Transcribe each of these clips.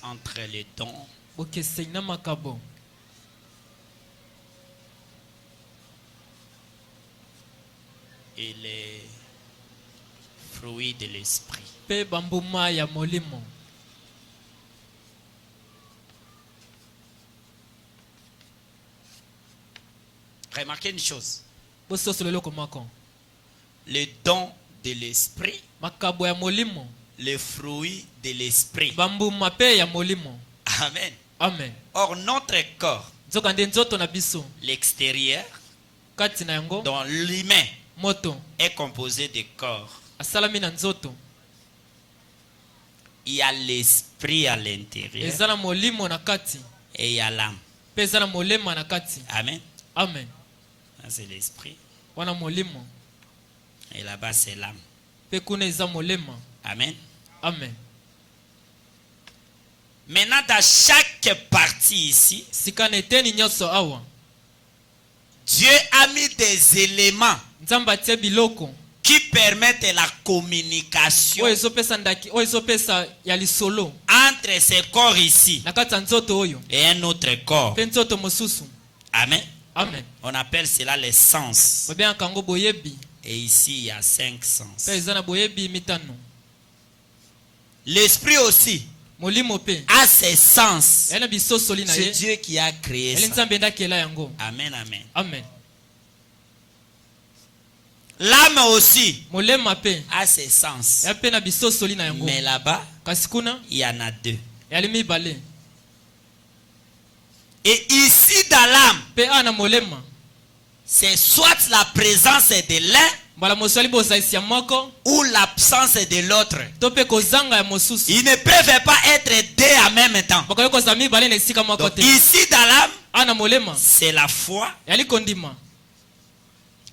entre les dons et les fruits de l'esprit. Remarquez une chose. Les dons de l'esprit, les fruits de l'esprit. Amen. Amen. Or, notre corps, l'extérieur, dont l'humain est composé de corps, il y a l'esprit à l'intérieur et il y a l'âme. Amen. Amen. C'est l'esprit. Molimo. Et là-bas, c'est l'âme. Amen. Amen. Maintenant, dans chaque partie ici, Dieu a mis des éléments qui permettent la communication entre ces corps ici et un autre corps. Amen. Amen. On appelle cela les sens. Et ici, il y a 5 sens. L'esprit aussi a ses sens. C'est Dieu qui a créé ça. Amen, amen. Amen. L'âme aussi a ses sens. Mais là-bas, il y en a 2. Et ici dans l'âme, c'est soit la présence de l'un ou l'absence de l'autre. Ils ne peuvent pas être deux en même temps. Donc, ici dans l'âme, c'est la foi.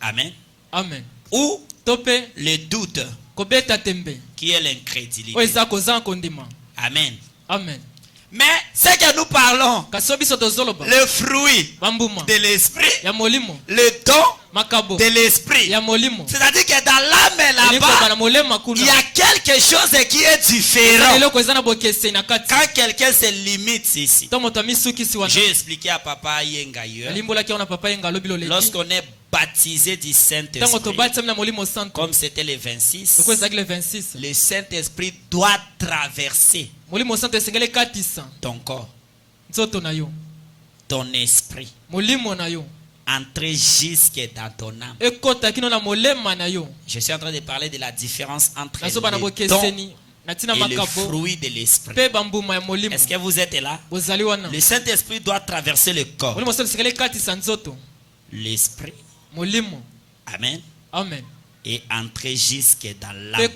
Amen. Amen. Ou le doute qui est l'incrédulité. Amen. Amen. Mais ce que nous parlons, le fruit de l'esprit, le don de l'esprit, c'est-à-dire que dans l'âme et là-bas, il y a quelque chose qui est différent. Quand quelqu'un se limite ici, j'ai expliqué à Papa Yenga hier, lorsqu'on est baptisé du Saint-Esprit, comme c'était le 26, le Saint-Esprit doit traverser ton corps, ton esprit, entrer jusque dans ton âme. Je suis en train de parler de la différence entre les dons et le fruit de l'esprit. Est-ce que vous êtes là? Le Saint-Esprit doit traverser le corps, l'esprit, amen, amen, et entrer jusque dans l'âme.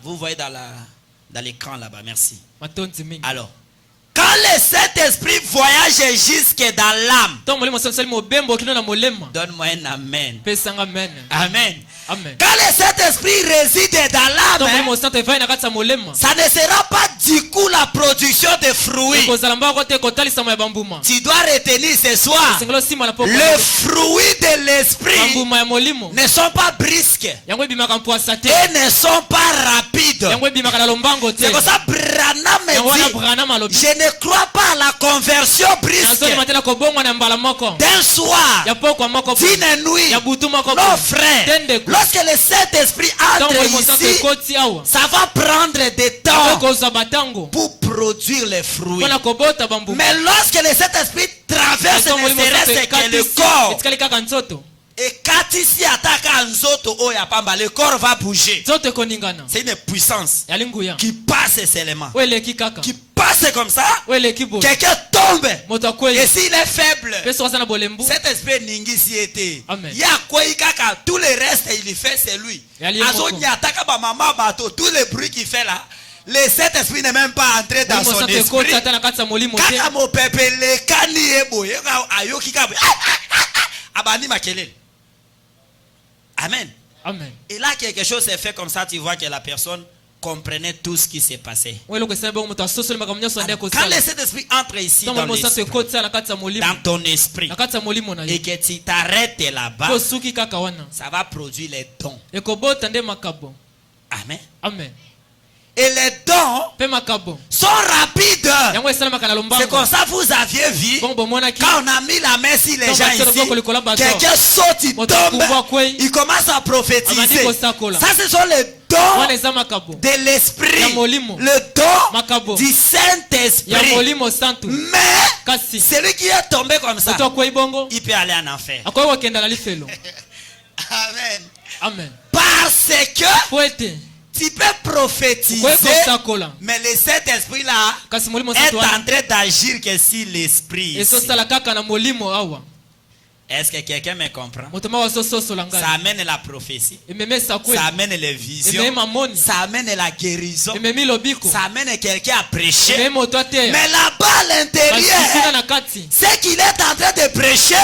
Vous voyez dans l'écran là-bas, merci. Alors, quand le Saint-Esprit voyage jusque dans l'âme, donne-moi un amen. Amen. Amen. Quand le Saint-Esprit réside dans l'âme, ça ne sera pas du coup la production de fruits. Tu dois retenir ce soir, le fruit de l'esprit ne sont pas brisques et ne sont pas rapides. C'est pour ça Branham dit, je ne crois pas à la conversion brisque d'un soir, d'une nuit. Non frère, lorsque le Saint-Esprit entre ici, ça va prendre des temps pour produire les fruits. Mais lorsque le Saint-Esprit traverse ne serait-ce que le corps, et quand ici attaque le corps va bouger. C'est une puissance qui passe seulement, qui passe comme ça. Quelqu'un tombe, et s'il est faible, cet esprit n'ingisi été. Tout le reste il fait c'est lui. Tout le bruit qu'il fait là, le Saint-Esprit n'est même pas entré dans son esprit. Amen. Amen. Et là, quelque chose s'est fait comme ça, tu vois que la personne comprenait tout ce qui s'est passé. Alors, quand le Saint-Esprit entre ici dans ton esprit et que tu t'arrêtes là-bas, ça va produire les dons. Amen. Amen. Amen. et les dons sont rapides. C'est comme ça vous aviez vu. Quand on a mis la main sur les gens ici, quelqu'un saute, il tombe, il commence à prophétiser. Ça, ce sont les dons de l'esprit, le don du Saint-Esprit. Mais celui qui est tombé comme ça, il peut aller en enfer. Amen. Amen. Parce que tu peux prophétiser, mais le Saint-Esprit là est en train d'agir que si l'esprit. Est-ce que quelqu'un me comprend? Ça amène la prophétie, ça amène les visions, ça amène la guérison, ça amène quelqu'un à prêcher. Mais là-bas à l'intérieur, ce qu'il est en train de prêcher,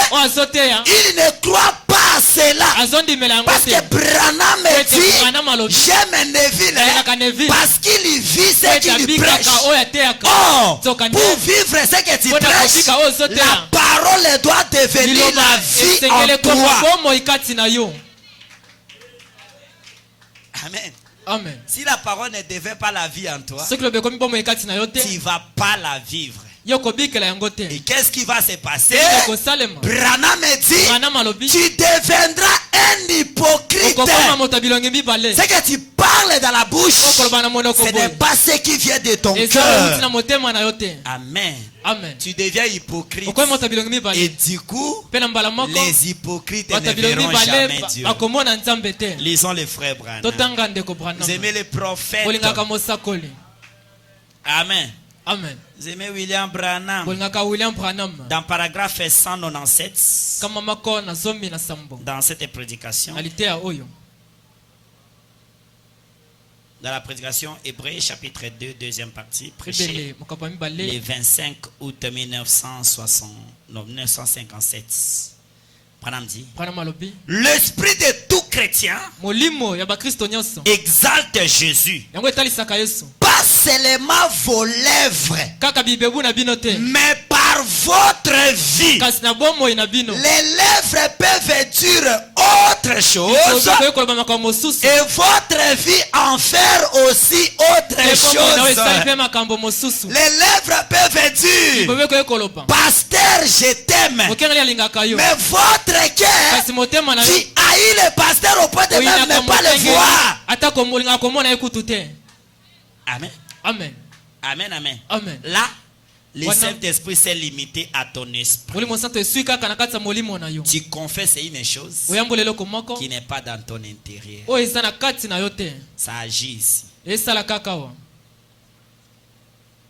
il ne croit pas à cela. Parce que Branham me dit, j'aime Neville parce qu'il vit ce qu'il prêche. Oh, pour vivre ce que tu prêches, la parole doit devenir la vie en toi. Amen. Amen. Si la parole ne devait pas la vie en toi, tu ne vas pas la vivre. Et qu'est-ce qui va se passer? Branham me dit, tu deviendras un hypocrite. Ce que tu parles dans la bouche, ce n'est pas ce qui vient de ton cœur. Amen. Amen. Tu deviens hypocrite. Et du coup, les hypocrites ne verront jamais Dieu. Lisons les frères Branham. Vous aimez les prophètes. Amen. Amen. Vous aimez William Branham. Dans paragraphe 197, dans cette prédication, dans la prédication Hébreux chapitre 2 deuxième partie, prêché le 25 août 1957, Branham dit, l'esprit de tout chrétien exalte Jésus, pas seulement vos lèvres, mais par votre vie. Les lèvres peuvent dire autre chose et votre vie en faire aussi autre chose. Les lèvres peuvent dire, pasteur, je t'aime, mais votre cœur qui haït le pasteur au point de même ne pas le voir. Amen. Amen. Amen, amen. Amen. Là, le Saint-Esprit s'est limité à ton esprit. Tu confesses une chose qui n'est pas dans ton intérieur. Ça agit ici.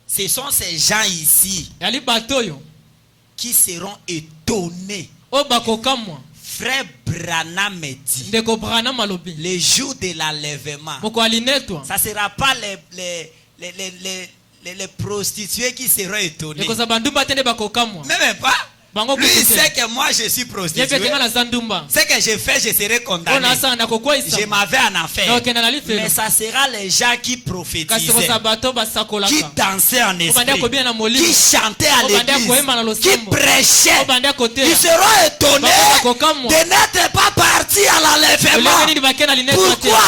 Ce sont ces gens ici qui seront étonnés. Frère Branham me dit, le jour de l'enlèvement, ça ne sera pas les prostituées qui seront étonnées. Même pas. Lui il sait que moi je suis prostituée. Ce que je fais, je serai condamné. Je m'avais en enfer. Mais ça sera les gens qui prophétisaient, qui dansaient en esprit, qui chantaient à l'église, qui prêchaient. Ils seront étonnés de n'être pas partis à l'enlèvement. Pourquoi?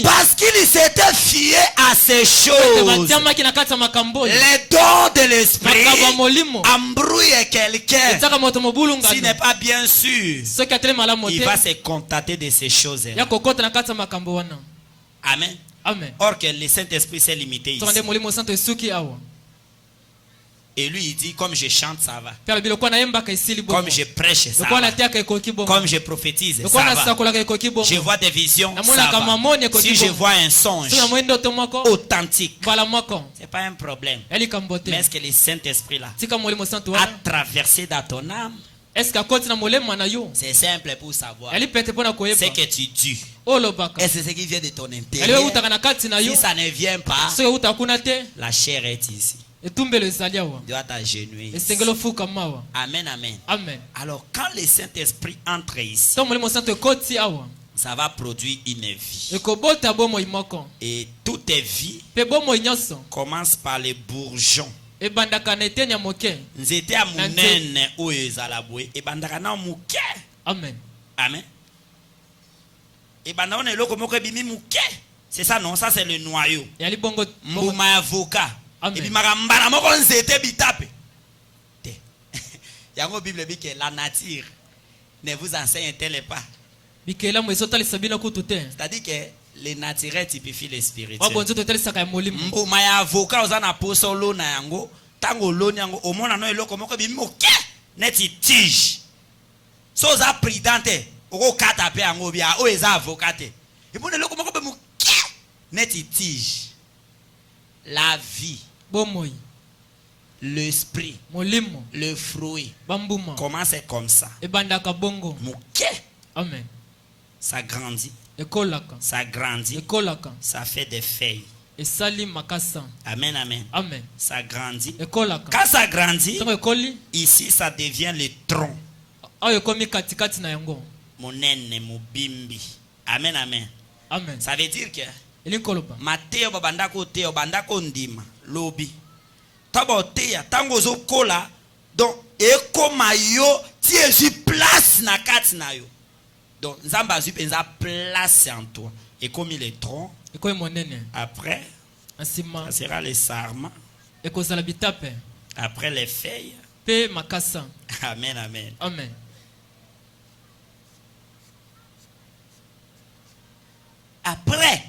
Parce qu'ils s'étaient fiés à ces choses. Les dons de l'esprit embrouillent quelqu'un. S'il n'est pas bien sûr, il va se contenter de ces choses. Amen. Amen. Or que le Saint-Esprit s'est limité ici. Et lui il dit, comme je chante ça va, comme je prêche ça va, comme je prophétise ça va, je vois des visions ça va. Si je vois un songe authentique, c'est pas un problème. Mais est-ce que le Saint-Esprit là a traversé dans ton âme? C'est simple pour savoir ce que tu dis. Est-ce que ce qui vient de ton intérieur? Si ça ne vient pas, la chair est ici. Doit t'agenouiller. Amen, amen. Amen. Alors quand le Saint-Esprit entre ici, ça va produire une vie. Et toutes tes vies commencent par les bourgeons. Nzete a munene o ezalabwe e bandaka na muke. Amen. Amen. E bandaka na eloko moko ebimi muke. C'est ça, non? Ça, c'est le noyau. Mbouma avocat. Et puis, magambana, moko nzete bitape. Yango Bible dit que la nature ne vous enseigne-t-elle pas? C'est-à-dire que le naturel typifie le spirituel. Mbouma ya avocat ozana poso lo na yango, tango lo nyango omona no eloko moko bi moke neti tige. So za pridante, oko kata pe yango bia o eza avocat. Et mon eloko moko be moke neti tige. La vie, l'esprit, le fruit. Comment c'est comme ça? Amen. Ça grandit. Ça grandit. Ça fait des feuilles. Amen, amen. Amen. Ça grandit. Quand ça grandit, ici ça devient le tronc. Monene, mobimbi. Amen, amen. Amen. Ça veut dire que Mateo babandako teo bandako ndima lobi. Tabo teya tango zo kola donc ekoma yo tiezi place na kati na yo. Donc nzamba zu penza place en toi. Et comme il est tronc, après ça sera les sarments. Après les feuilles. Amen, amen. Amen. Après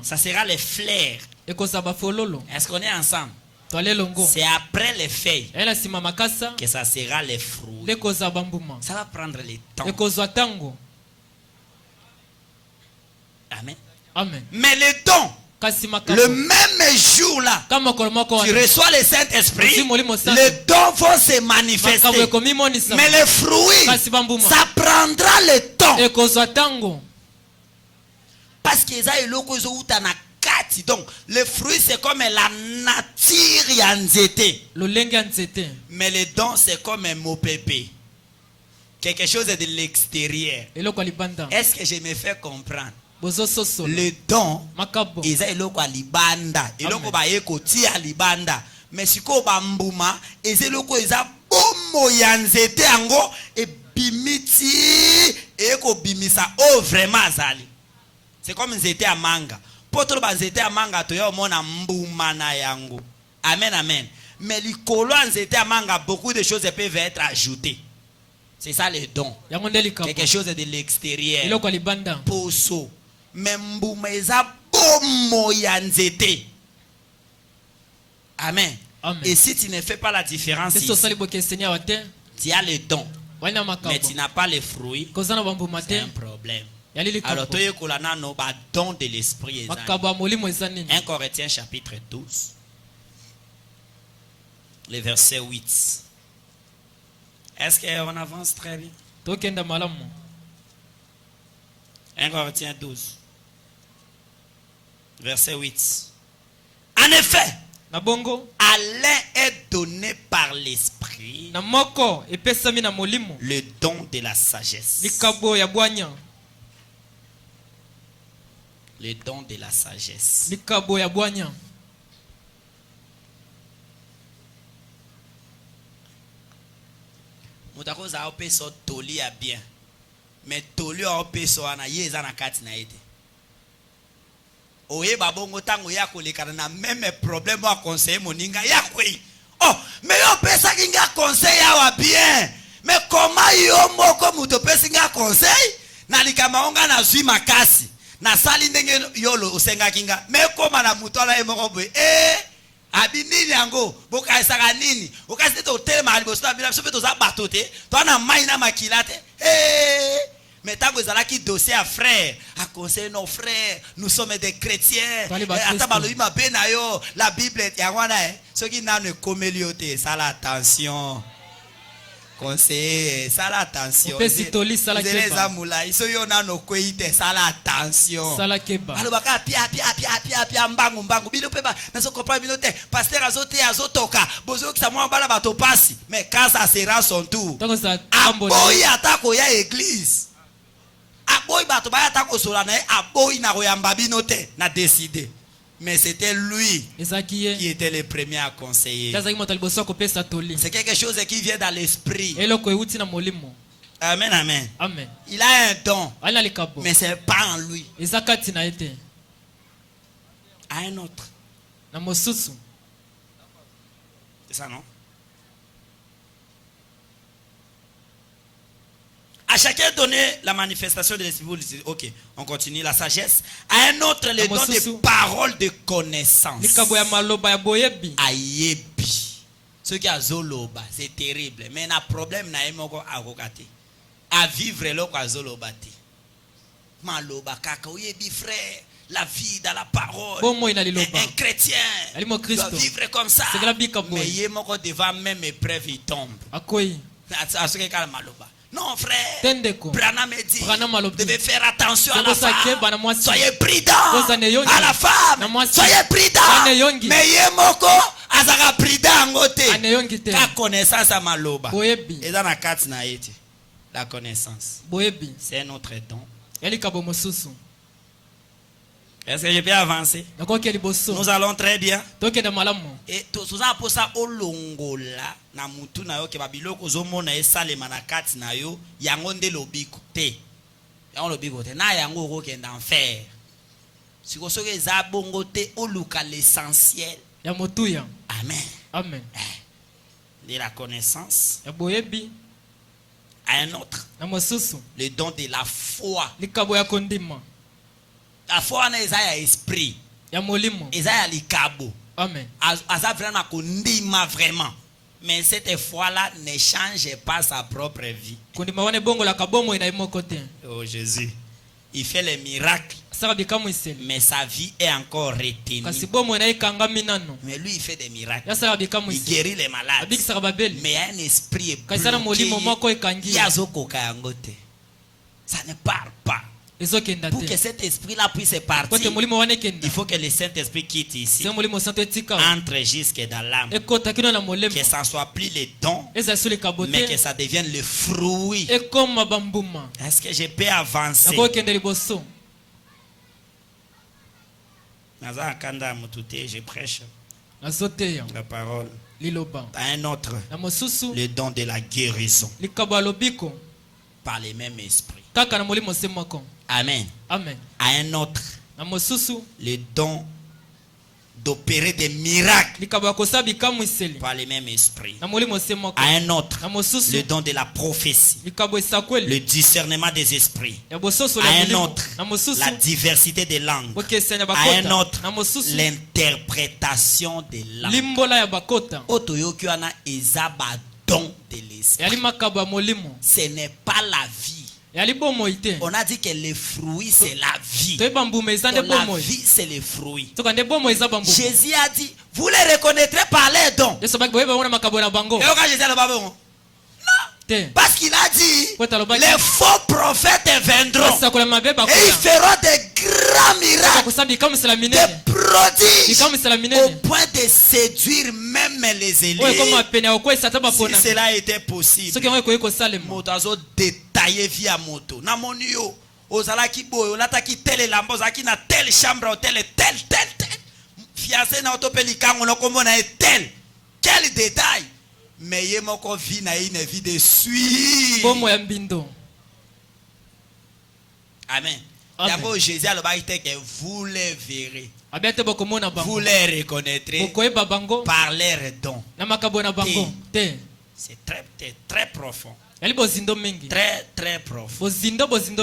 ça sera les fleurs. Est-ce qu'on est ensemble? C'est après les feuilles que ça sera les fruits. Ça va prendre le temps. Amen. Amen. Mais le don, le même jour là, tu reçois le Saint-Esprit, les dons vont se manifester. Mais les fruits, ça prendra le temps. Parce que ça est loko zo uta na kati. Donc le fruit c'est comme la nature yanzete. Mais le don c'est comme un mot pépé. Quelque chose de l'extérieur. Est-ce que je me fais comprendre? Le don eza eloko alibanda. Eloko ba yeko ti alibanda. Mais siko ba mbuma eza eloko eza bomo yanzete ango e bimiti eko bimisa o vraiment azali. C'est comme nzete à manga. Potro ba nzete à manga to yo mona mbuma na yango. Amen, amen. Mais likolo nzete à manga, beaucoup de choses peuvent être ajoutées. C'est ça le don. Quelque chose de l'extérieur. Poso. Mais mbuma eza bomo ya nzete. Amen. Amen. Et si tu ne fais pas la différence ici, tu as le don. Mais tu n'as pas les fruits. C'est un problème. Alors, tu as don de l'esprit. 1 Corinthiens chapitre 12, le verset 8. Est-ce qu'on avance très bien? 1 Corinthiens 12, verset 8. En effet, à l'un est donné par l'esprit le don de la sagesse. Le don de la sagesse. Mutakoza opeso toli ya bien. Mais toli opeso ana yeza na kati na ete. Oye babongo tango ya kolekana na même problème wa conseiller moninga ya kwe. Oh, mais yo pesa kinga conseil ya bien. Mais comment yo moko muto pesa kinga conseil? Na likama onga na zui makasi. Na sali ndenge yolo usenga kinga. Mais koma na muto ala emoko boy. Abi nini yango boka esaka nini okasi to telema ali bosta bila so feto za batote to na mai na makilate mais tango ezalaki dossier à frère à conseiller nos frères nous sommes des chrétiens atabalo ima bena yo la Bible yangwana soki nanu komeliote sala attention conseiller sala attention les amula iso yo nanu koite sala attention alobaka pia mbangu bino peba naso comprendre bino te pasteur azotoka bozo ki sa mwa bala bato pasi mais quand ça sera son tour aboyi atako ya église aboyi bato ba atako sola na aboyi na koyamba bino te na décider. Mais c'était lui qui était le premier à conseiller. C'est quelque chose qui vient dans l'esprit. Amen, amen. Amen. Il a un don, mais ce n'est pas en lui. à un autre. C'est ça, non? À chacun donner la manifestation de l'esprit. Ok, on continue. La sagesse. À un autre, le don des paroles de connaissance. Ayebi. Ce qui a zoloba, c'est terrible. Mais il y a un problème à vivre là à zoloba. Maloba kaka oyebi frère. La vie dans la parole. Un chrétien doit vivre comme ça. Mais il est devant même épreuve, il tombe. Non frère, Branham me dit, vous devez faire attention à la femme. Soyez prudent à la femme. Soyez prudent. Mais yemoko azaka prudent ngote. La connaissance à maloba. Et dans la carte na été. La connaissance. C'est notre don. Est-ce que je peux avancer? Nous allons très bien. Et tout ça pour ça au longola na mutu na yo ke babiloko zomo na esalema na kati na yo yango nde lobiko te. Yango lobiko te na yango ko kenda enfer. Siko soke za bongo te oluka l'essentiel. Ya motuya. Amen. Amen. De la connaissance. Ya boyebi. À un autre. Le don de la foi. La foi na ezaya esprit. Ya molimo. Ezaya likabo. Amen. Aza vraiment kondima vraiment. Mais cette foi-là ne change pas sa propre vie. Oh Jésus. Il fait les miracles. Mais sa vie est encore retenue. Mais lui il fait des miracles. Il guérit les malades. Mais il y a un esprit bloqué. Ça ne parle pas. Pour que cet esprit-là puisse partir, il faut que le Saint-Esprit quitte ici, entre jusque dans l'âme, que ça ne soit plus les dons, mais que ça devienne le fruit. Est-ce que je peux avancer? Je prêche la parole à un autre, le don de la guérison par les mêmes esprits. Amen. Amen. À un autre, le don d'opérer des miracles par les mêmes esprits. À un autre, le don de la prophétie, le discernement des esprits. À un autre, la diversité des langues. À un autre, l'interprétation des langues. Otoyokiwana ezaba don de l'esprit. Ce n'est pas la vie. On a dit que le fruit c'est la vie. La vie c'est le fruit. Jésus a dit, vous les reconnaîtrez par les dons. Parce qu'il a dit, les faux prophètes viendront et ils feront des grands miracles, des prodiges, au point de séduire même les élus. Si cela était possible, moto détaillé via moto. Namoni yo, ozalaki boyo, lataki tel lamba, ozalaki na telle chambre, tel. Fiancé na autopelikango, lokombo na tel. Quel détail! Mais il y a une vie de suite. Amen. D'abord, Jésus a dit que vous les verrez. Vous les reconnaîtrez par leurs dons. C'est très profond. Très profond.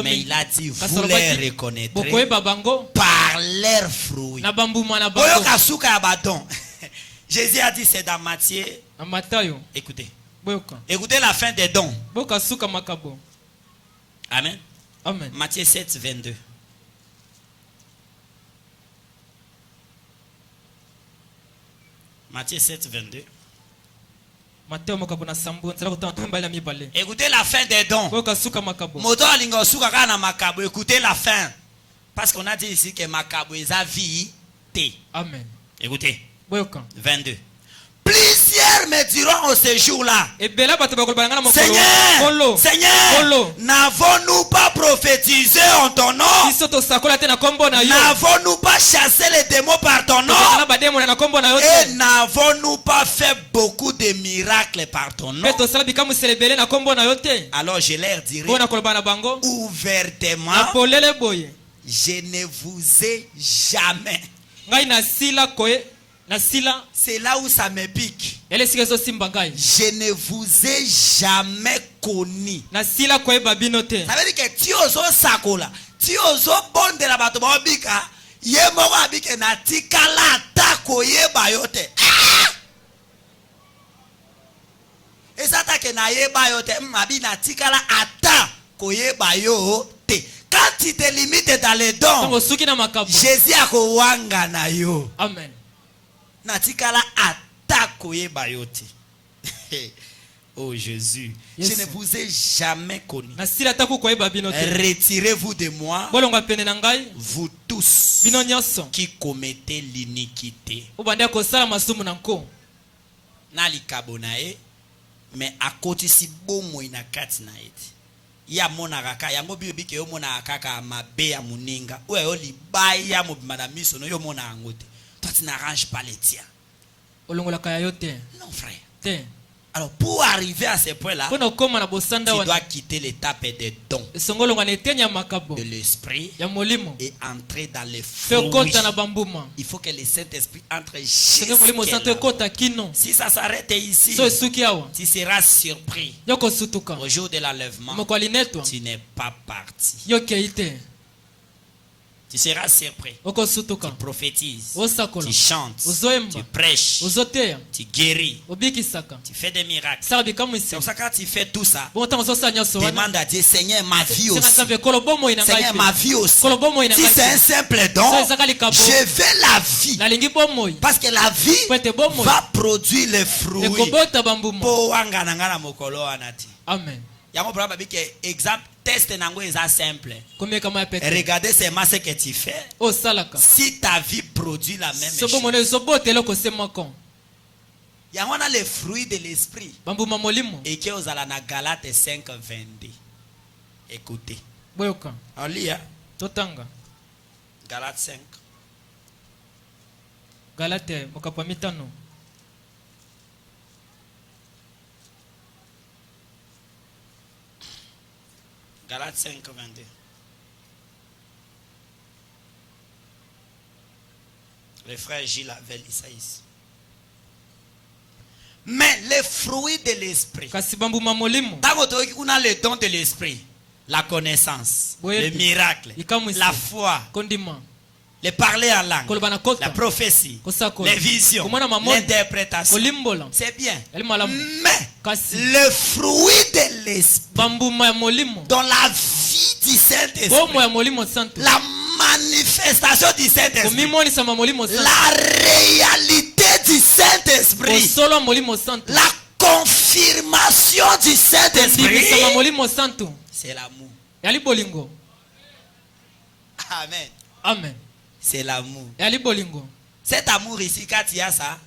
Mais il a dit, vous les reconnaîtrez par leurs fruits. Jésus a dit, c'est dans Matthieu. Écoutez. Écoutez la fin des dons. Amen. Amen. Matthieu 7, 22. Matthieu 7, 22. Écoutez la fin des dons. Écoutez la fin. Parce qu'on a dit ici que Makabo est à vie. Amen. Écoutez. 22. Plusieurs me diront au séjour-là, Seigneur, n'avons-nous pas prophétisé en ton nom? N'avons-nous pas chassé les démons par ton nom? Et n'avons-nous pas fait beaucoup de miracles par ton nom? Alors je leur dirai ouvertement, je ne vous ai jamais C'est là où ça me pique. Je ne vous ai jamais connu. Ça veut dire que tu oso sakola, tu oso bonde la bato bobika, yemo abike na tikala tako yeba yote. Et ça ta ke na yeba yote, mabi na tikala ata koyeba yote. Quand tu te limites dans les dons, Jésus a kowanga na yo. Amen. Natikala atako yeba yote. Oh Jésus, yes. Je ne vous ai jamais connu. Retirez-vous de moi, vous tous qui commettez l'iniquité. Nali kabonae, mais à côté si bomo inakati na eti. Ya mona raka, ya ngobi bike yo mona akaka mabe ya muninga. Ou yo libai ya mo madamiso no yo mona angote. Toi tu n'arranges pas les tiens. Non frère. Alors pour arriver à ce point-là, tu dois quitter l'étape des dons de l'esprit et entrer dans les fruits. Il faut que le Saint-Esprit entre jusqu'à là. Si ça s'arrête ici, tu seras surpris. Au jour de l'enlèvement, tu n'es pas parti. Tu seras surpris. Tu prophétises, tu chantes, tu prêches, tu guéris, tu fais des miracles. C'est comme ça quand tu fais tout ça, demande à Dieu, Seigneur, ma vie aussi. Seigneur, ma vie aussi. Si c'est un simple don, je veux la vie. Parce que la vie va produire les fruits. Amen. Exemple, test nango est simple. Regardez seulement ce que tu fais. Si ta vie produit la même chose. Il y a les fruits de l'esprit. Et qui est dans Galates 5, 22. Écoutez. On lit. Galates 5. Galates mokapwamitano. Galates 5, 22. Le frère Gilles avait lu ça ici. Mais les fruits de l'esprit. Dans le don de l'esprit, la connaissance, le miracle, la foi, le parler en langue, la prophétie, les visions, l'interprétation. C'est bien. Mais le fruit de l'esprit, dans la vie du Saint-Esprit, la manifestation du Saint-Esprit, la réalité du Saint-Esprit, la confirmation du Saint-Esprit, c'est l'amour. Amen. Amen. C'est l'amour. Cet amour ici, quand tu as ça,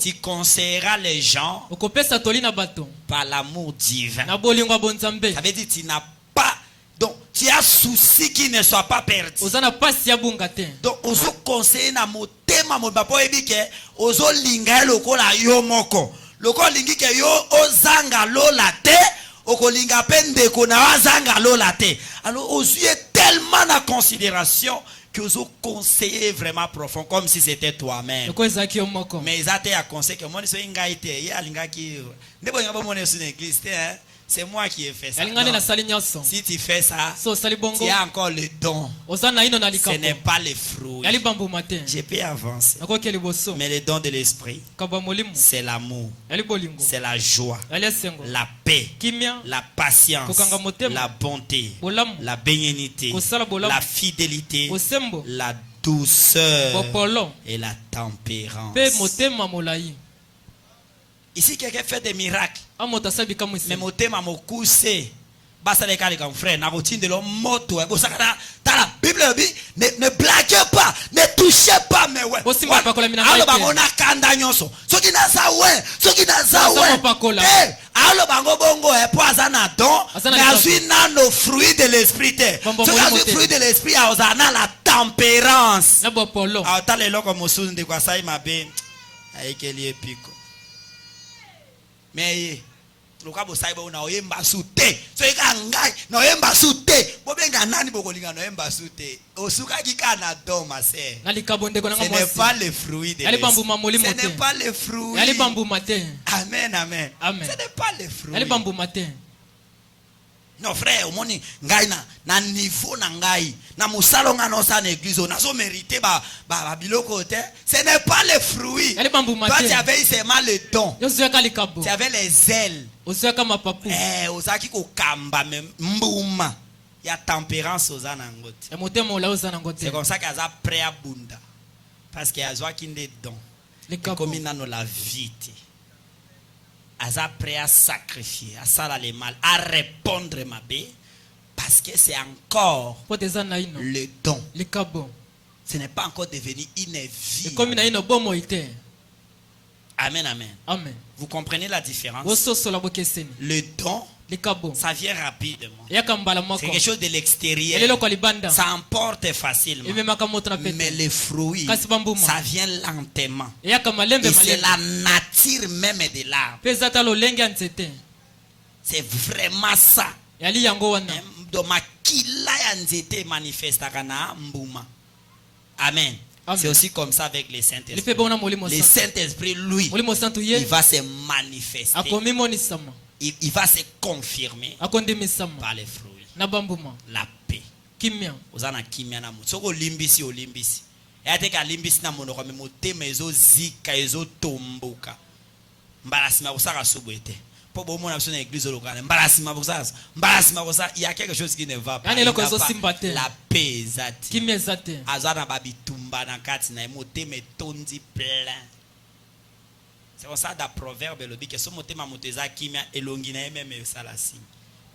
tu conseilleras les gens par l'amour divin. Ça veut dire que tu n'as pas, donc tu as souci qui ne soit pas perdu. Donc, on se conseille na motema mobapo ebike, ozo linga lokola yo moko. Lokola lingi ke yo ozanga lola te, okolinga pende kona wazanga lola te. Alors, ozu est tellement en considération que vous conseillez vraiment profond, comme si c'était toi-même. Mais ils ont été à conseiller que moi, je suis un gars qui c'est moi qui ai fait ça. Non. Si tu fais ça, tu as encore le don. Ce n'est pas les fruits. Je peux avancer. Mais le don de l'esprit, c'est l'amour, c'est la joie, la paix, la patience, la bonté, la bénignité, la fidélité, la douceur et la tempérance. Ici, quelqu'un fait des miracles. Mais mon thème m'a coussé. Basta les cas, frère, n'a routine de l'homme moto. Dans la Bible, ne blaguez pas, ne touchez pas, mais ouais. Alors, on a kandagnoso. Ce qui n'a ça, ouais. Ce qui n'a ça, ouais. Alors, bango bongo, poisana don. Mais ensuite, nos fruits de l'esprit. Ce qui a les fruits de l'esprit, on a la tempérance. Alors, t'as les locaux, mon soutien de quoi ça, il m'a bien. Avec les pico. Mais loka bo saiba una oyemba sute so ikangai no yemba sute bobenga nani bokolinga no yemba sute osuka kikana doma se ce n'est pas le fruit de l'esprit ce n'est pas le fruit amen amen ce n'est pas le fruit non frère omoni ngai na niveau na ngai na musalo nga no sa na église on a so mérité ba biloko te ce n'est pas le fruit toi tu avais seulement le don tu avais les ailes ozaki ko kamba mbuma ya tempérance oza na ngote c'est comme ça qu'il a prêt à bunda parce qu'il a zwaki nde don comme nano la vie Aza prêt à sacrifier, à ça le mal, à répondre ma bé, parce que c'est encore le don. Ce n'est pas encore devenu une vie. Amen, amen. Vous comprenez la différence? Le don, ça vient rapidement. C'est quelque chose de l'extérieur. Ça emporte facilement. Mais le fruit, ça vient lentement. Et c'est la nature même de l'arbre. C'est vraiment ça. Amen. C'est aussi comme ça avec les Saint-Esprit. Le Saint-Esprit, lui, il va se manifester. Il va se confirmer par les fruits. La paix. Ozana kimia na muto. Soko limbisi o limbisi. Ete ka limbisi na monoko me motema ezo zika ezo tomboka. Mbarasima kusaka subwete. Po bomo na na église locale. Mbarasima kusaka. Mbarasima kusaka. Il y a quelque chose qui ne va pas. La paix zati. Kimia zati. Azana babitumba na kati na motema tondi plein. C'est pour ça dans Proverbe le dit que ce motema moteza kimia elongina même salasi.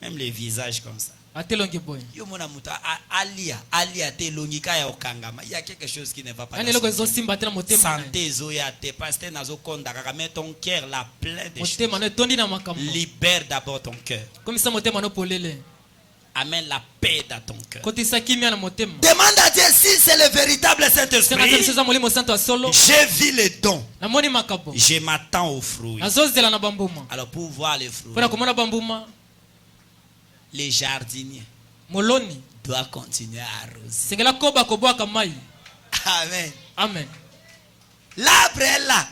Même les visages comme ça. Yo mona muta alia te longika ya okangama. Il y a quelque chose qui ne va pas. Santé zo ya te pasteur nazo konda kaka met ton cœur là plein de choses. Libère d'abord ton cœur. Amène la paix dans ton cœur. Demande à Dieu si c'est le véritable Saint-Esprit. J'ai vu les dons. Je m'attends aux fruits. Alors pour voir les fruits, les jardiniers doivent continuer à arroser. Amen. Amen. L'arbre est là.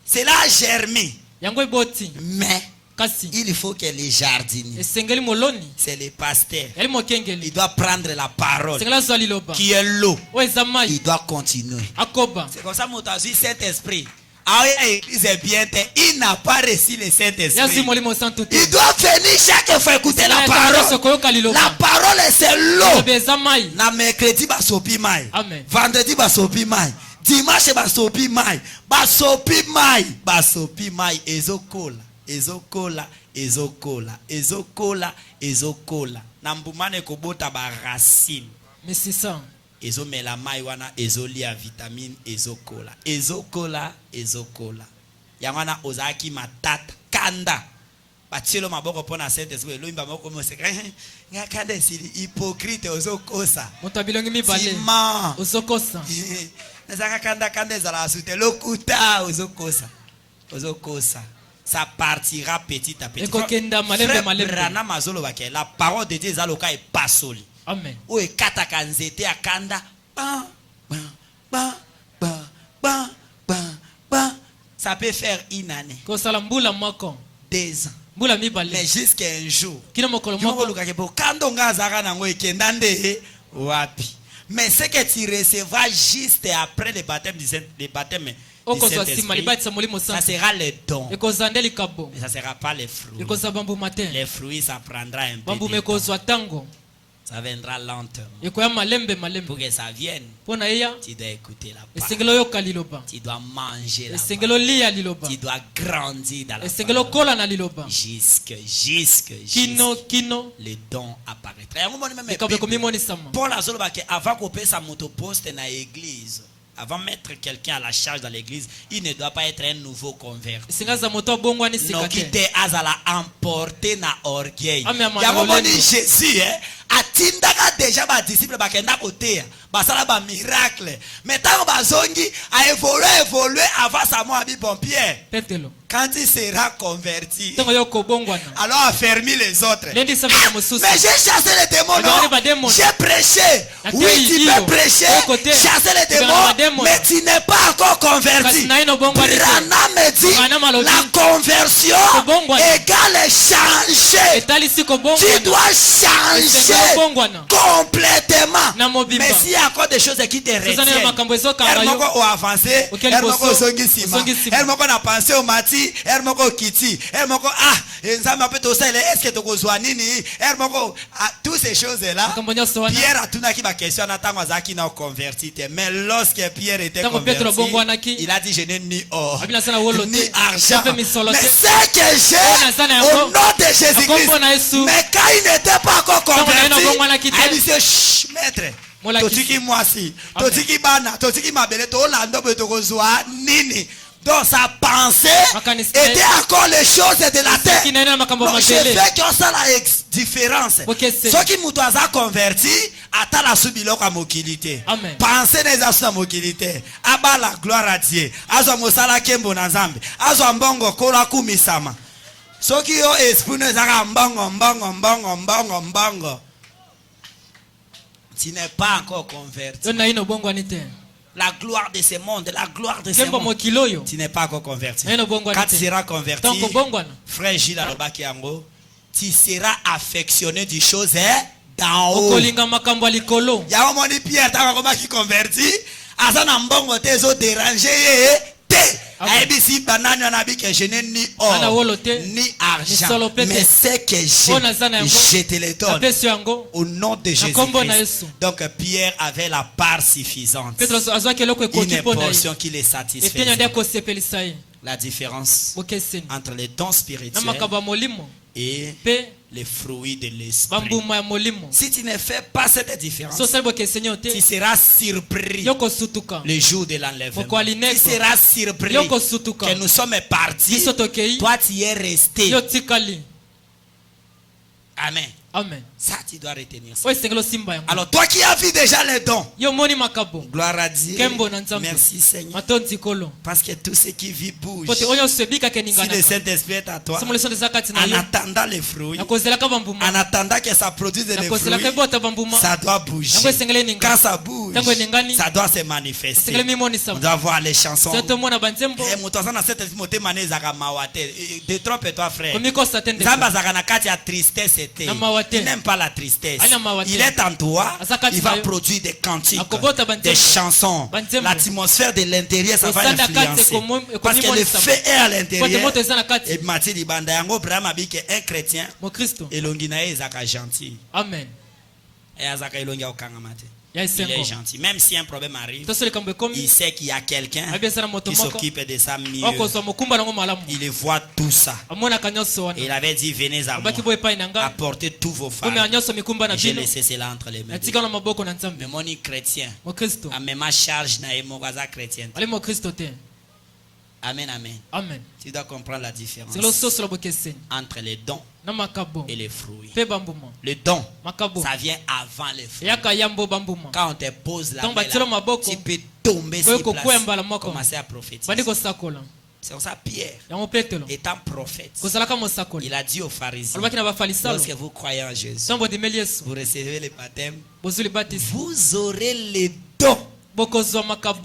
C'est là germé. Mais il faut que les jardiniers, c'est les pasteurs, il doit prendre la parole qui est l'eau. Il doit continuer. C'est comme ça que Saint-Esprit, il n'a pas reçu le Saint-Esprit. Il doit venir chaque fois écouter la parole. La parole c'est l'eau. Na mercredi basopi mai. Vendredi basopi mai. Dimanche basopi mai. Basopi mai ezokola. Ezokola. Nambumane kobota ba racine. Mais c'est ça. Ezomela mai wana ezolia vitamine ezokola. Yangwana ozaki matata kanda. Bachelo maboko pona Saint-Esprit lo imba moko moseka. Ngakanda sili hypocrite ozokosa. Motabilongi mibale. Ozokosa. Nazaka kanda zala asute lokuta ozokosa. Ça partira petit à petit. La parole de Dieu est pas solide. Amen. Ou est katakanzete akanda. Ça peut faire une année. 2 ans. Mais jusqu'à un jour. Mais ce que tu recevras juste après le baptême du baptême. Ça sera le don. Mais ça ne sera pas les fruits. Les fruits, ça prendra un peu de temps. Ça viendra lentement. Pour que ça vienne, tu dois écouter la parole. Tu dois manger la parole. Tu dois grandir dans la parole. Jusque le don apparaîtra. Paul a dit avant qu'on paie sa motoposte dans l'église, avant de mettre quelqu'un à la charge dans l'église, il ne doit pas être un nouveau converti. Non, qui te a emporté na orgueil. Jésus, atindaka déjà ba disciple bakenda koteya basala ba miracle mais tant bazongi a évolué avant sa mort abi bon Pierre quand il sera converti alors a fermé les autres mais j'ai chassé les démons non? J'ai prêché oui tu peux prêcher chasser les démons mais tu n'es pas encore converti. Branham me dit la conversion égale changer. Tu dois changer complètement. Mais s'il y a encore des choses qui te retiennent, elle m'a avancé, elle m'a songi sima, elle m'a pensé au mati, elle m'a kiti, elle m'a est-ce que tu as nini, elle m'a toutes ces choses là. Pierre a tout qui ma question n'attend n'a converti, mais lorsque Pierre était converti, il a dit je n'ai ni or ni argent, mais ce que j'ai au nom de Jésus-Christ. Mais quand il n'était pas encore converti, il dit chut maître, totiki mwasi, totiki bana, totiki mabele, to lando betokozwa nini. Donc sa pensée était encore les choses de la terre. Donc je fais que ça la différence. Ceux qui m'ont converti, attends la subilo comme mokilité. Pensez les assumes mokilité. Aba la gloire à Dieu. Azo mosala kembo na Nzambe. Azo mbongo kola kumisama. Ceux qui ont esprit ne zaka mbongo. Tu n'es pas encore converti. La gloire de ce monde, la gloire de ce monde. Tu n'es pas encore converti. Quand tu seras converti, frère Gilles Alobakiango, tu seras affectionné des choses d'en haut. Il y a un moment où Pierre qui converti, Azana Mbongo te zo dérangé. ABC banane on a dit que je n'ai ni or ni argent, mais c'est que je te le donne au nom de Jésus-Christ. Donc Pierre avait la part suffisante, une portion qui les satisfaisait. La différence entre les dons spirituels et les fruits de l'esprit. Si tu ne fais pas cette différence, tu seras surpris le jour de l'enlèvement. Tu seras surpris que nous sommes partis. Toi tu es resté. Amen. Amen. Ça, tu dois retenir ça. Alors, toi qui as vu déjà les dons, gloire à Dieu. Merci Seigneur. Parce que tout ce qui vit bouge. Si le Saint-Esprit est à toi, en attendant les fruits, en attendant que ça produise des fruits, ça doit bouger. Quand ça bouge, ça doit se manifester. On doit voir les chansons. Détrompe-toi, frère. Il n'aime pas la tristesse. Il est en toi. Il va produire des cantiques, des chansons. L'atmosphère de l'intérieur, ça va influencer. Parce que le feu est à l'intérieur. Et Matthieu dit, un chrétien, et l'onginae est gentil. Amen. Et Azaka il est gentil. Même si un problème arrive, il sait qu'il y a quelqu'un qui s'occupe de ça mieux. Il voit tout ça. Et il avait dit, venez à moi, apportez tous vos fardeaux. J'ai laissé cela entre les mains. Mais mon chrétien, à ma charge, chrétien. Amen, amen. Amen. Tu dois comprendre la différence entre les dons et les fruits. Le don, ça vient avant les fruits. Quand on te pose la main, tu peux tomber sur place, commencer à prophétiser. C'est pour ça Pierre, étant prophète, il a dit aux pharisiens, lorsque vous croyez en Jésus, vous recevez le baptême, vous aurez les dons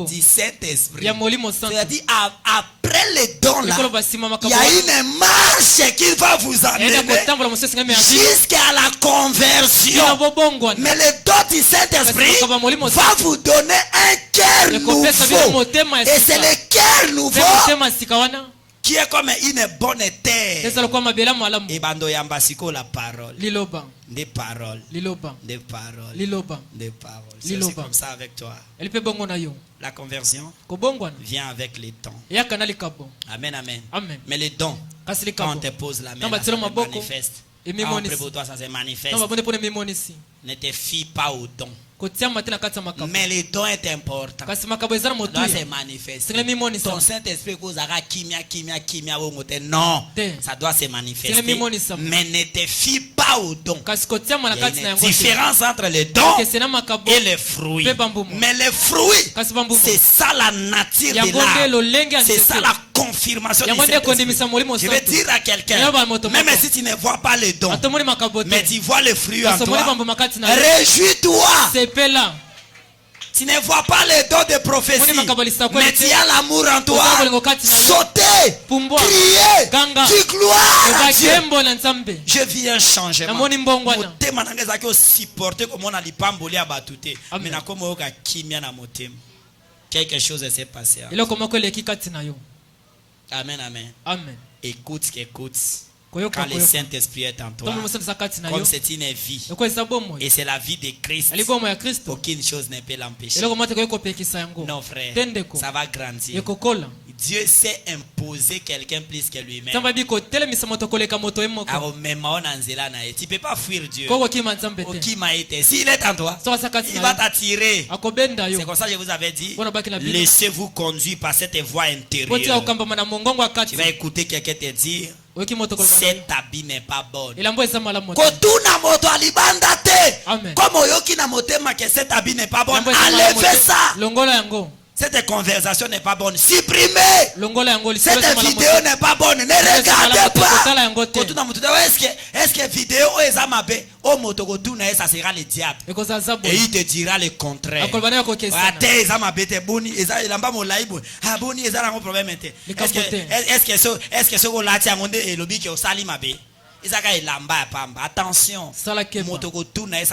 du Saint-Esprit. C'est-à-dire après les dons là, il y a une marche qui va vous amener jusqu'à la conversion. Mais le don du Saint-Esprit va vous donner un cœur nouveau. Et c'est le cœur nouveau qui est comme une bonne terre. Et bando yambasiko la parole. Des paroles. Des paroles. Des paroles. C'est comme ça avec toi. La conversion vient avec les temps. Amen, amen. Mais les dons, quand on te pose la main, ça se manifeste. Quand on prie pour toi, ça se manifeste. Ne te fie pas aux dons. Mais le don est important. Doit se manifester. Ton Saint-Esprit non, ça doit se manifester. Mais ne te fie pas au don. Il y a une différence entre le don et les fruits. Mais les fruits, c'est ça la nature de l'âme. C'est ça la confirmation du Saint-Esprit. Je vais dire à quelqu'un, même si tu ne vois pas le don, mais tu vois le fruit en toi, réjouis-toi. Tu ne vois pas les dons de prophétie, mais tu as l'amour en toi. Sauter, crier, dis gloire à Dieu. Je vis un changement. Quelque chose s'est passé. Amen, amen. Écoute. Quand le Saint-Esprit est en toi, comme c'est une vie, et c'est la vie de Christ, aucune chose ne peut l'empêcher. Non, frère, ça va grandir. Dieu sait imposer quelqu'un plus que lui-même. Tu ne peux pas fuir Dieu. S'il est en toi, il va t'attirer. C'est comme ça que je vous avais dit, laissez-vous conduire par cette voie intérieure. Tu vas écouter quelqu'un te dire, cet habit n'est pas bon. Cet habit n'est pas bon. Enlevez ça. Cette conversation n'est pas bonne. Supprimez. Cette vidéo n'est pas bonne. Ne regardez pas. Est-ce que vidéo ça sera le diable? Et il te dira le contraire. Attention, ça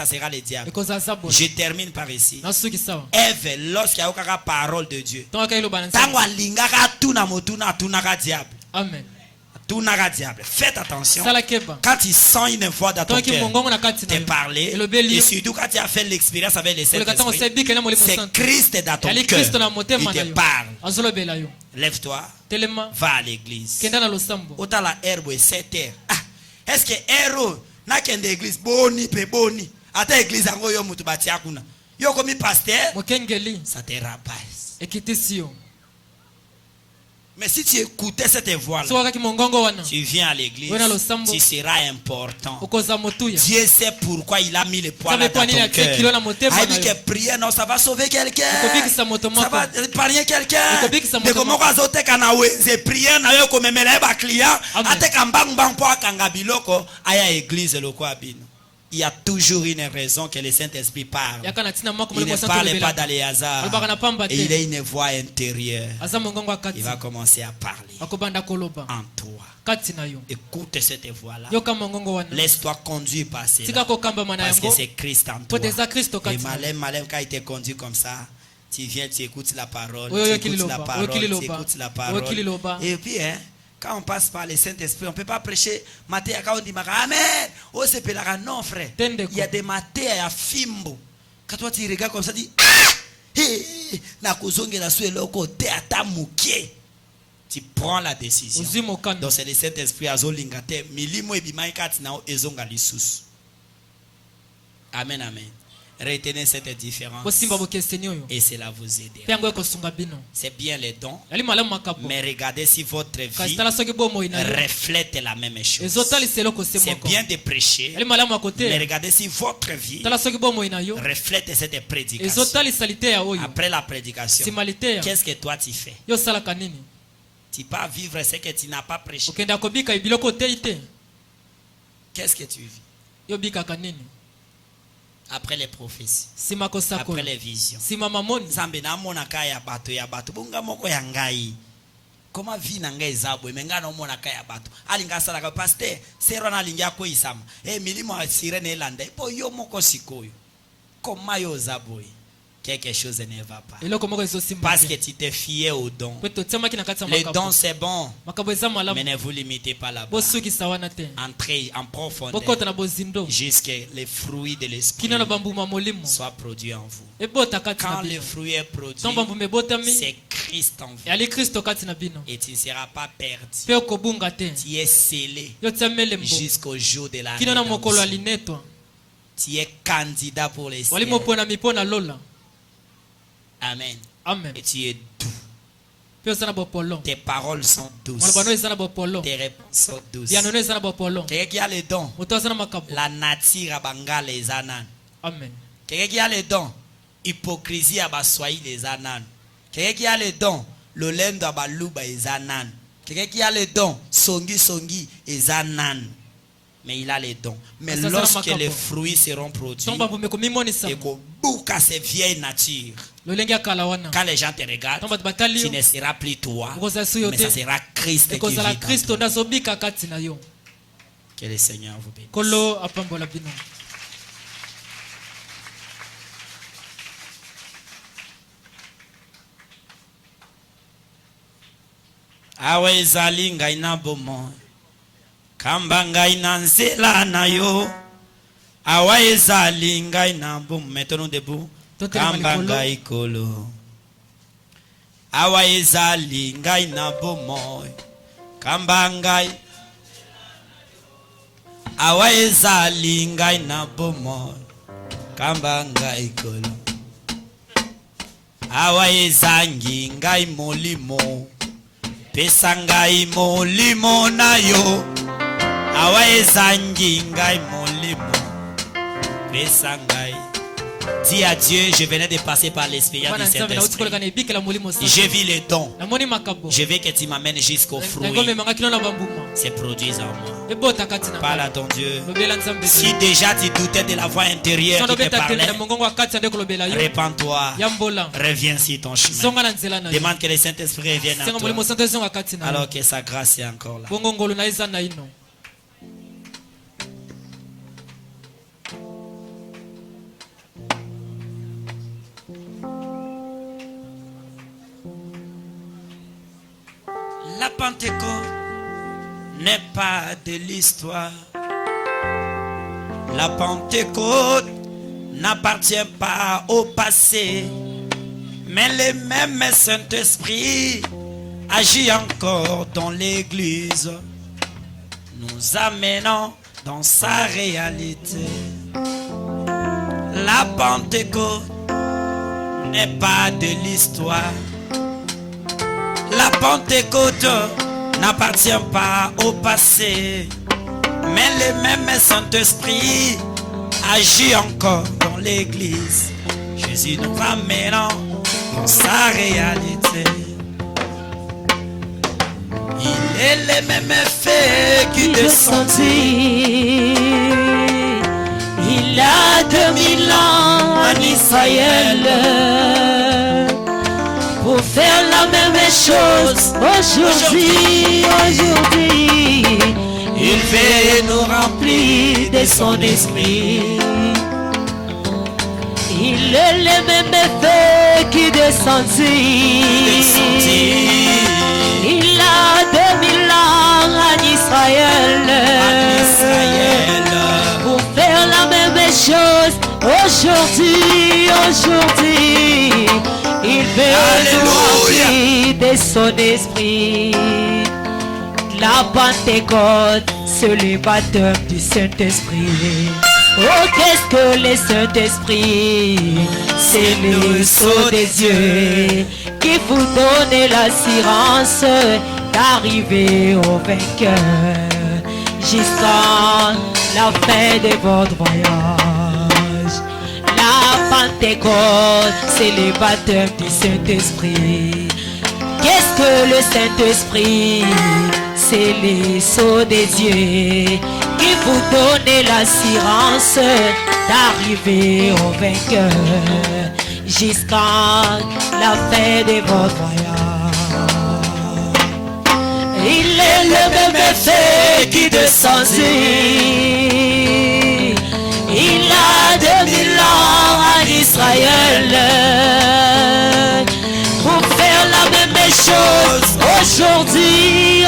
sera le diable. Je termine par ici. Ève, lorsqu'il y a une parole de Dieu, Amen. Faites attention. Quand tu sens une voix dans ton cœur te parler, et surtout quand tu as fait l'expérience avec les Saint-Esprit, c'est Christ dans ton cœur. Il te parle. Lève-toi, va à l'église. Autant la herbe est 7 heures. Est-ce que héros n'a qu'une église boni? Ata église ango yo mutu batia kuna. Yo comme pasteur, ça te rabaisse. Mais si tu écoutais cette voix là, tu viens à l'église, tu seras important. Dieu sait pourquoi il a mis le poids dans ton cœur. Il dit que prier, non, ça va sauver quelqu'un. Ça va épargner quelqu'un. Mais comment on va sauter quand on a prié, on a comme un client, ate kambang bang po akanga biloko, aya église le quoi abino. Il y a toujours une raison que le Saint-Esprit parle. Il ne parle pas dans les hasards. Et il a une voix intérieure. Il va commencer à parler en toi. Écoute cette voix-là. Laisse-toi conduire par cela. Parce que c'est Christ en toi. Et malin, quand il te conduit comme ça, tu viens, tu écoutes la parole. Tu écoutes la parole. Tu écoutes la parole. Et puis, quand on passe par le Saint-Esprit, on ne peut pas prêcher maté quand on dit Amen. Oh, c'est pas non, frère. Il y a des matés à fimbo. Quand toi tu regardes comme ça, tu dis tu prends la décision. Donc c'est le Saint-Esprit azolingate milimo ebimaikati na ezonga lisusu. Amen, amen. Retenez cette différence et cela vous aidera. C'est bien les dons, mais regardez si votre vie reflète la même chose. C'est bien de prêcher, mais regardez si votre vie reflète cette prédication. Après la prédication, qu'est-ce que toi tu fais? Tu peux vivre ce que tu n'as pas prêché. Qu'est-ce que tu vis? Après les prophéties, après les visions, comment vit nanga ezabwe menga no mona kaya bato alinga sala ka pasteur sero na linga ko isama milimo asire ne landa ipo yo moko sikoyo comment yo zabwe quelque chose ne va pas parce que tu t'es fié au don. Les dons c'est bon, mais ne vous limitez pas là-bas. Entrez en profondeur jusqu'à les fruits de l'esprit soient produits en vous. Quand le fruit est produit, c'est Christ en vous et tu ne seras pas perdu. Tu es scellé jusqu'au jour de la rédemption. Tu es candidat pour les cieux. Amen. Amen. Et tu es doux. Tes paroles sont douces. Tes réponses sont douces. Quelqu'un qui a les dons. La nature a banga les anan. Amen. Quelqu'un qui a les dons. Hypocrisie a bassoyi les anan. Quelqu'un qui a les dons. Le lendo a baluba les anan. Quelqu'un qui a les dons. Songi les anan. Mais il a les dons. Mais lorsque les fruits seront produits, et qu'on boucle à ces vieilles natures, quand les gens te regardent, tu ne seras plus toi, mais ça sera Christ qui vit dans toi. Que le Seigneur vous bénisse. Awe ezali ngai na bomoi kamba ngai na nzela na yo awa ezali ngai na bomoi. Mettons-nous debout. Kamba ngai kolo awa ezali ngai na bomoi kamba ngai awa ezali ngai na bomoi kamba ngai kolo awa ezangi ngai molimo pesa ngai molimo na yo awa ezangi ngai molimo pesa ngai. Dis à Dieu, je venais de passer par l'expérience du Saint-Esprit. Je vis les dons. Je veux que tu m'amènes jusqu'au fruit. C'est produit en moi. Parle à ton Dieu. Si déjà tu doutais de la voix intérieure qui te parlait, répands-toi. Reviens sur ton chemin. Demande que le Saint-Esprit revienne à toi. Alors que sa grâce est encore là. La Pentecôte n'est pas de l'histoire. La Pentecôte n'appartient pas au passé. Mais le même Saint-Esprit agit encore dans l'Église. Nous amenons dans sa réalité. La Pentecôte n'est pas de l'histoire. La Pentecôte n'appartient pas au passé, mais le même Saint-Esprit agit encore dans l'Église. Jésus nous ramène dans sa réalité. Il est le même effet qui descendit. Il a 2000 ans en Israël. Pour faire la même chose aujourd'hui, il veut nous remplir de son esprit. Il est le même effet qui descendit. Il a 2000 ans en Israël. Pour faire la même chose aujourd'hui. Il veut nous remplir de son esprit. La Pentecôte, c'est le baptême du Saint-Esprit. Oh, qu'est-ce que le Saint-Esprit? C'est le sceau des yeux qui vous donne l'assurance d'arriver au vainqueur jusqu'à la fin de votre voyage. La Pentecôte, c'est le baptême du Saint-Esprit. Qu'est-ce que le Saint-Esprit? C'est le sceau des yeux qui vous donne l'assurance d'arriver au vainqueur jusqu'à la fin de votre voyage. Il est le même effet qui descendit. Il a 2000 ans en Israël. Pour faire la même chose aujourd'hui,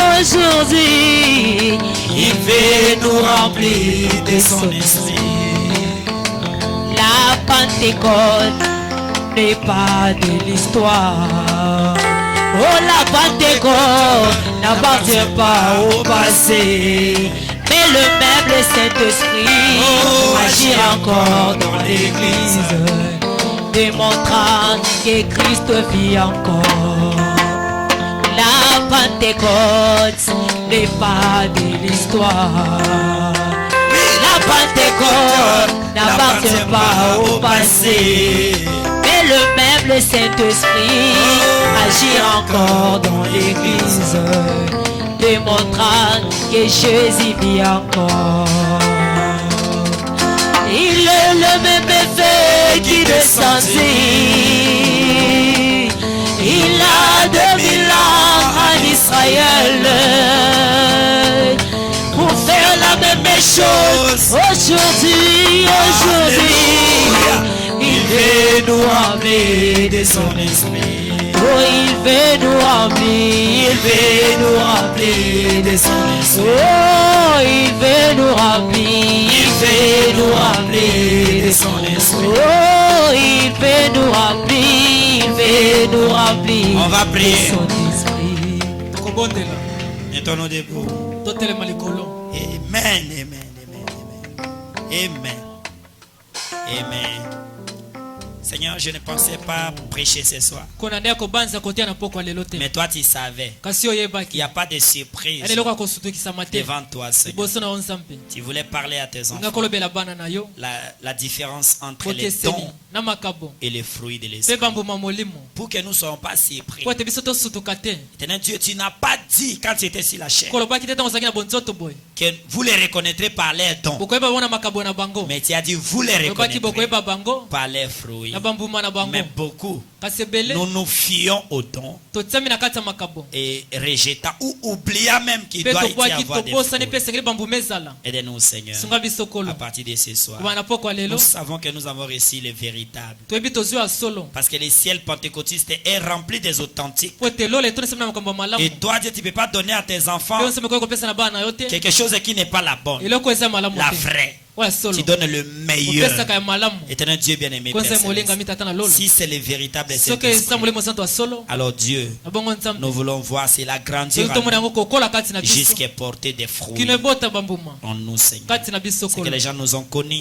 il veut nous remplir de son esprit. La Pentecôte n'est pas de l'histoire. Oh, la Pentecôte n'appartient pas au passé, mais le même le Saint-Esprit agit encore dans l'église, démontrant que Christ vit encore. La Pentecôte n'est pas de l'histoire. La Pentecôte n'appartient pas au passé. Mais le même le Saint-Esprit agit encore dans l'église, démontrant que Jésus vit encore. Il est le même effet qui descendit il a 2000 ans en Israël pour faire la même chose aujourd'hui. Il veut nous remplir de son esprit. Oh, il veut nous remplir, il veut nous remplir de son esprit. Oh, il veut nous remplir, il veut nous remplir de son esprit. Oh, il veut nous remplir, il veut nous remplir. On va prier. De son esprit. Mettons-nous debout. Amen, amen, amen, amen. Amen. Seigneur, je ne pensais pas prêcher ce soir. Mais toi, tu savais qu'il n'y a pas de surprise devant toi, Seigneur. Tu voulais parler à tes enfants la différence entre les dons et les fruits de l'esprit. Pour que nous ne soyons pas surpris. Éternel Dieu, tu n'as pas dit quand tu étais sur la chair que vous les reconnaîtrez par leurs dons. Mais tu as dit vous les reconnaîtrez par leurs fruits. Mais beaucoup, nous nous fions au don et rejetons ou oublions même qu'il doit y avoir des fruits. Aidez-nous, Seigneur, à partir de ce soir. Nous savons que nous avons reçu le véritable. Parce que le ciel pentecôtiste est rempli des authentiques. Et toi, Dieu, tu ne peux pas donner à tes enfants quelque chose qui n'est pas la bonne, la vraie. Tu donnes le meilleur. Éternel Dieu bien-aimé, si c'est le véritable Saint-Esprit, alors Dieu, nous voulons voir c'est la grandeur jusqu'à porter des fruits en nous, Seigneur. C'est que les gens nous ont connus,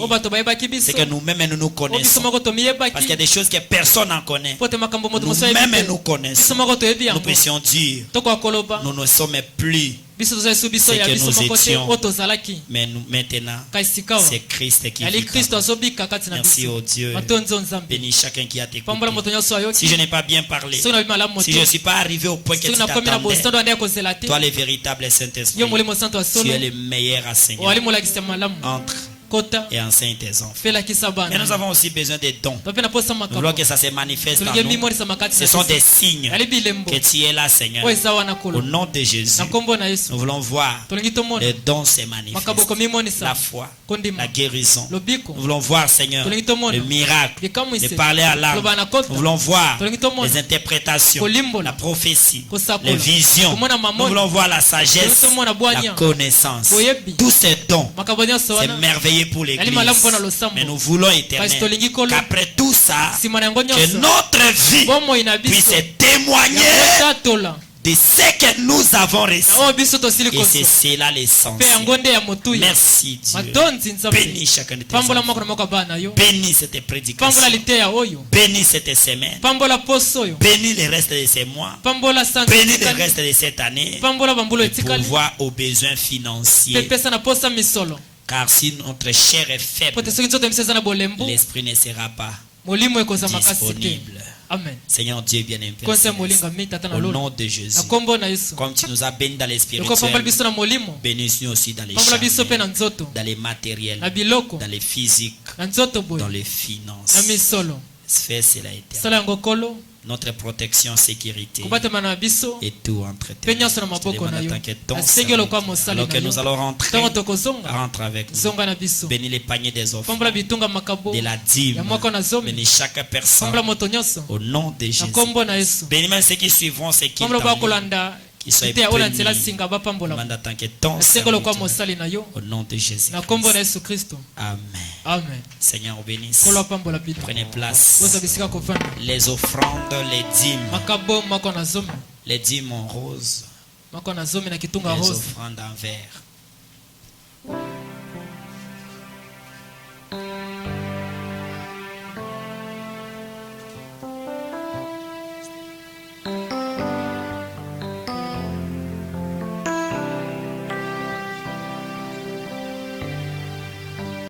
c'est que nous-mêmes nous connaissons. Parce qu'il y a des choses que personne n'en connaît. Nous-mêmes nous connaissons. Nous puissions dire, nous ne sommes plus ce que nous étions, mais nous, maintenant, c'est Christ qui vit. Merci au Dieu. Bénis chacun qui a écouté. Si je n'ai pas bien parlé, si je ne suis pas arrivé au point que tu t'attendais, toi le véritable Saint-Esprit, tu es le meilleur enseignant. Entre et enseigne tes enfants. Mais nous avons aussi besoin des dons. Nous voulons que ça se manifeste en nous. Ce sont des signes que tu es là, Seigneur. Au nom de Jésus, nous voulons voir les dons se manifester. La foi, la guérison. Nous voulons voir, Seigneur, le miracle, de parler à l'âme. Nous voulons voir les interprétations, la prophétie, les visions. Nous voulons voir la sagesse, la connaissance. Tous ces dons, c'est merveilleux pour l'église. Mais nous voulons, Éternel, qu'après tout ça, que notre vie puisse témoigner de ce que nous avons reçu. Et c'est cela l'essentiel. Merci Dieu. Bénis chacun de tes enfants. Bénis cette prédication. Bénis cette semaine. Bénis le reste de ces mois. Bénis le reste de cette année. Pour voir aux besoins financiers. Car si notre chair est faible, l'esprit ne sera pas disponible. Amen. Seigneur Dieu bien-aimé, au nom de Jésus, comme tu nous as bénis dans l'esprit, bénis-nous aussi dans les charnels, dans les matériels, dans les physiques, dans les finances. Fais cela, Éternel. Notre protection, sécurité et tout entre tes mains. Alors que nous allons rentrer, rentre avec nous. Bénis les paniers des offres, de la dîme. Bénis chaque personne au nom de Jésus. Bénis même ceux qui suivront, ceux qui qui soient bénis. Demande tant que ton serviteur, au nom de Jésus. Amen. Seigneur, bénisse. Prenez place. Les offrandes, les dîmes. Les dîmes en rose. Les offrandes en verre.